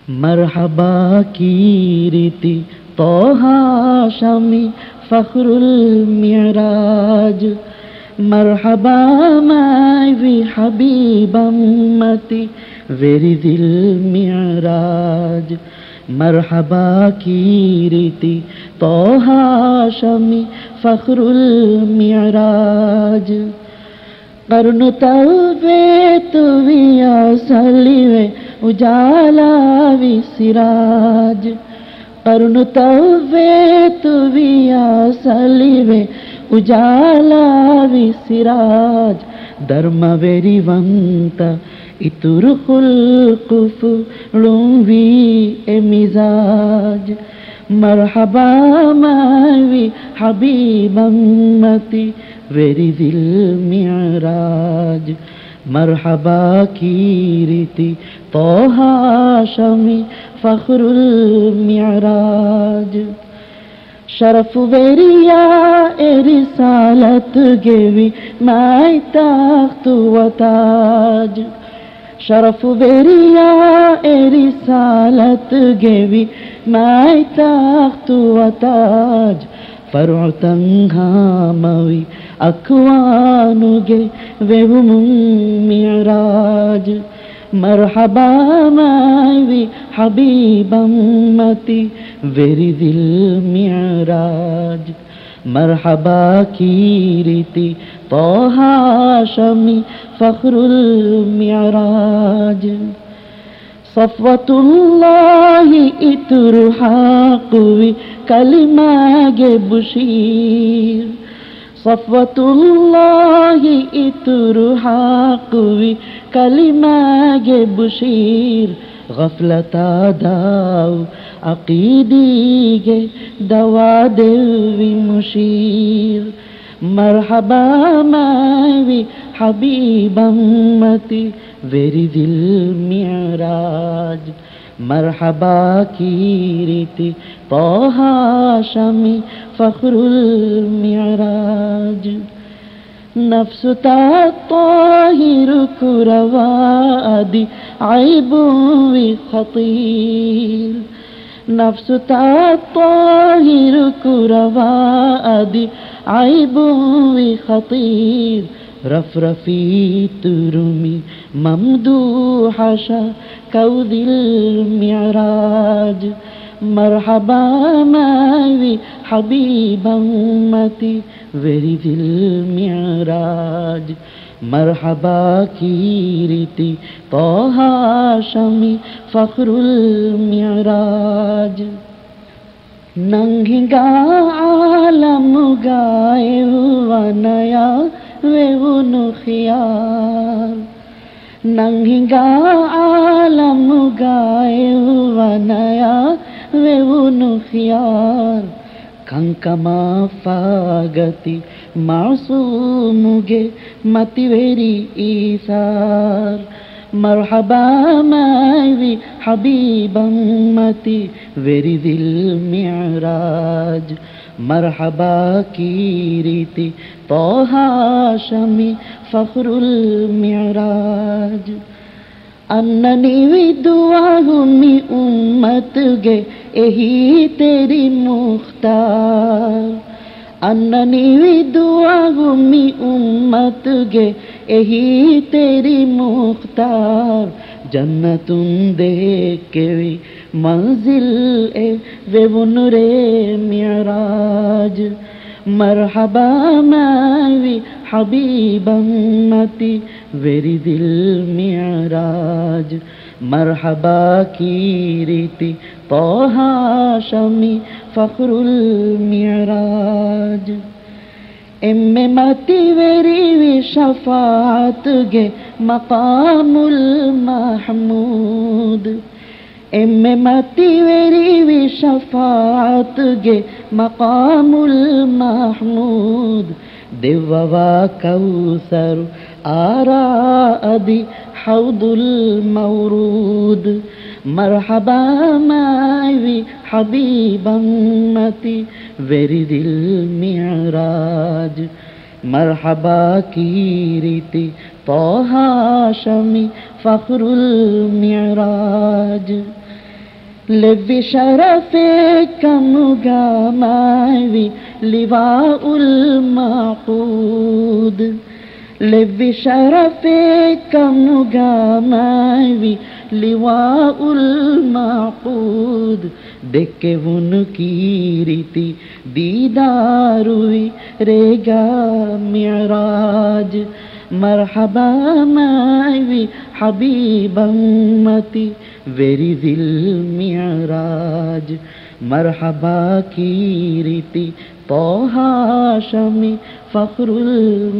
मरहबा की रीति तोहा शमी फखरुल मिराज मरहबा मावी हबीबम्मती वेरी दिल मिराज मरहबा की रीति तोहा शमी फखरुल मिराज करुण तवे तुविया सलिवे उजाला विसिराज करुण तवे तुविया सलिवे उजाला विसिराज धर्म वेरिवंत इतुरु खुल्कुफु लुंवी एमिजाज मरहबा मावी हबीबम्मती वेरी दिल मिराज मरहबा की रीति तोहा शमी फखरुल मिराज शरफ वेरिया एरिसालत गेवी माई तख्त वताज शरफ वेरिया एरिसालत गेवी माई तख्त वताज फर्उ तंहामवी अख्वानुगे वेहुमुं मिराज मरहबा मावी हबीबम्मती वेरी दिल मिराज मरहबा की रीति तोहा शमी फखरुल मिराज सफ़वतुल्लाहि इतुरुहाकुवी कलिमागे बुशीर सफ़वतुल्लाहि इतुरुहाकुवी कलिमागे बुशीर गफलता दाव अकीदीगे दवा देवी मुशीर मरहबा मावी हबीबम्मती वेरी दिल मिराज मरहबा की रीति तोहा Shami Fakhrul Miraj नफ्सुता Tahir कुरवादी आइबु we खतीर नफ्सुता Tahir कुरवादी आइबु we खतीर रफरफी तुरुमी ममदूहशा कौदिल Miraj Marhaba Mavi हबीबम्मती very दिल मिराज मरहबा की रीति तोहा शमी फखरुल मिराज नंगिगा आलम गाए वनया वेवुनु खियाल नंगिगा आलम गाए वनया वेवुनु खियाल कंकमा फागति मासूमुगे मतिवेरी ईसार मरहबा मावी हबीबम्मती वेरी दिल मिराज मरहबा की रीति तोहा शमी फखरुल मिराज अन्ननी विदुआ हुमी उम्मत गे यही तेरी मुख्तार अन्ननी विदुआ हुमी उम्मत गे यही तेरी मुख्तार जन्नतुन देख के भी मंजिल ए वेवुनुरे मिराज मरहबा मावी हबीबम्मती वेरी दिल मिराज मरहबा की रीति तोहा शमी फखरुल मिराज एम्मे मती वेरी वी शफात गे मकामुल महमूद एम्मे मती वेरी वी शफात गे मकामुल महमूद दिव्वा कौसर आरा अदी हौदुल मौरूद मरहबा मावी हबीबम्मती वेरी दिल मिराज मरहबा की रीति तोहा शमी फखरुल मिराज لب شرف كمغاماوي لواء المعقود لب شرف كمغاماوي لواء المعقود देखे उनकी रीति दीदार हुई रेगा मिराज मरहबा मावी हबीब उम्मती वेरी दिल मिराज मरहबा की रीति तोहा शमी फखरुल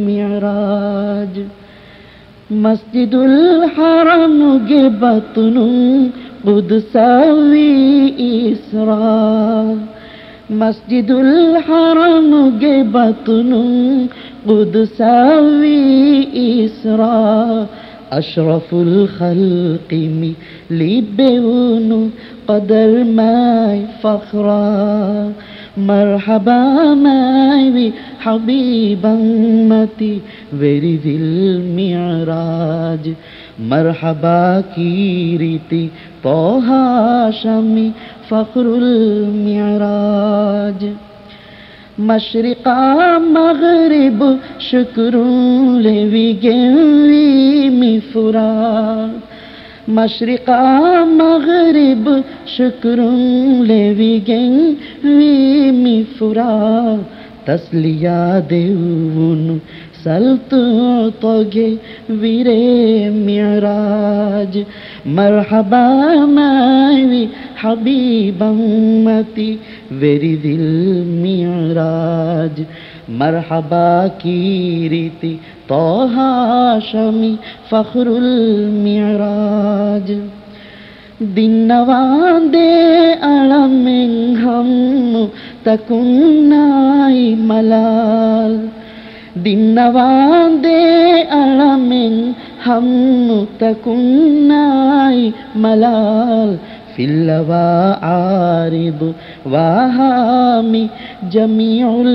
मिराज मस्जिदुल हरम गे बतनु कुदसावी इसरा मस्जिदुल हरम गे बतनु कुदसावी इसरा अशरफुल खल्क़ि लिबेउनु कदर my फखरा Marhaba Mavi Habib उम्मती very दिल मिराज मरहबा की रीति तोहा शमी फखरुल मिराज मशरिका मगरिब शुक्रुन लेवी गेवी मिफुरा मशरिका मगरिब शुक्रुन लेवी गेवी मिफुरा तस्लिया देउन सल्तु तोगे वीरे मिराज मरहबा मावी हबीब उम्मती वेरी दिल मिराज मरहबा की रीति तोहा शमी फखरुल मिराज दिनवांदे अलमें हम तकुन्नाई मलाल दिनवांदे अलमें हम तकुन्नाई मलाल फिल्लवा आरिब वाहामी जमीउल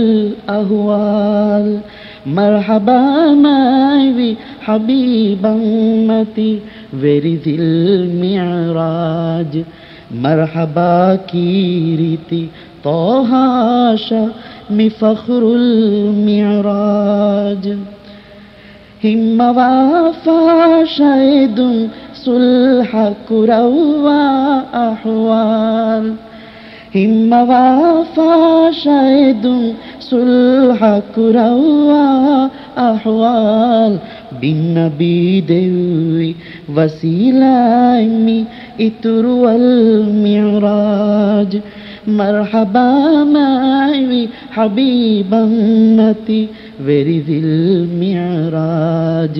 अहवाल मरहबा मावी हबीब उम्मती वेरी दिल मिराज मरहबा की रीति तोहा शमी फखरुल मिराज हिम्मवा फाशैदुन सुल्ह कुरवा अहवाल हिम्मवा फाशैदुन सुल्ह कुरवा अहवाल बिन नबी देवी वसीलामी इतुरुल मिराज मरहबा मावी हबीब उम्मती वेरी दिल मिराज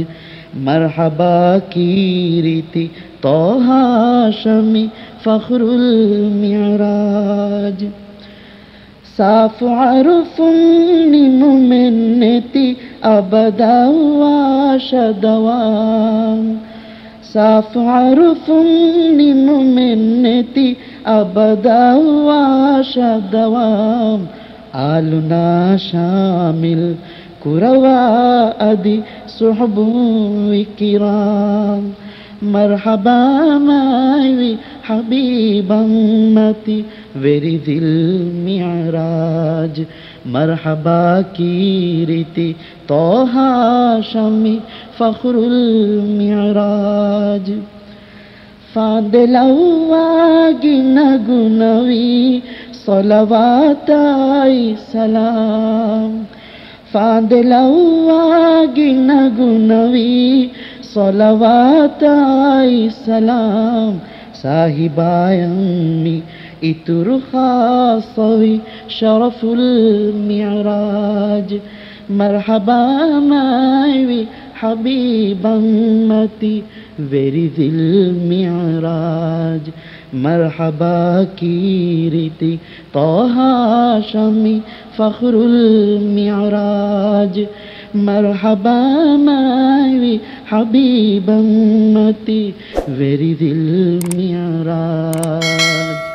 मरहबा की रीति तोहा शमी फखरुल मिराज साफ अरुफुन मुमिन्नती अबदा वाशदवाम साफ अरुफुन मुमिन्नती अबदा वाशदवाम आलुना शामिल कुरवा अदी सुहबु किराम मरहबा मावी हबीब उम्मती वेरी दिल मिराज मरहबा की रीति तोहा शमी फखरुल मिराज फादलवा गिनगुनवी सलवाताई सलाम फादलवा गिनगुनवी सलवाताई सलाम साहिबायम्मी इतुरु खासवी शरफुल मिराज मरहबा मावी हबीब उम्मती वेरी दिल मिराज मरहबा की रीति तोहा शमी फखरुल मिराज मरहबा मावी हबीब उम्मती वेरी दिल मिराज।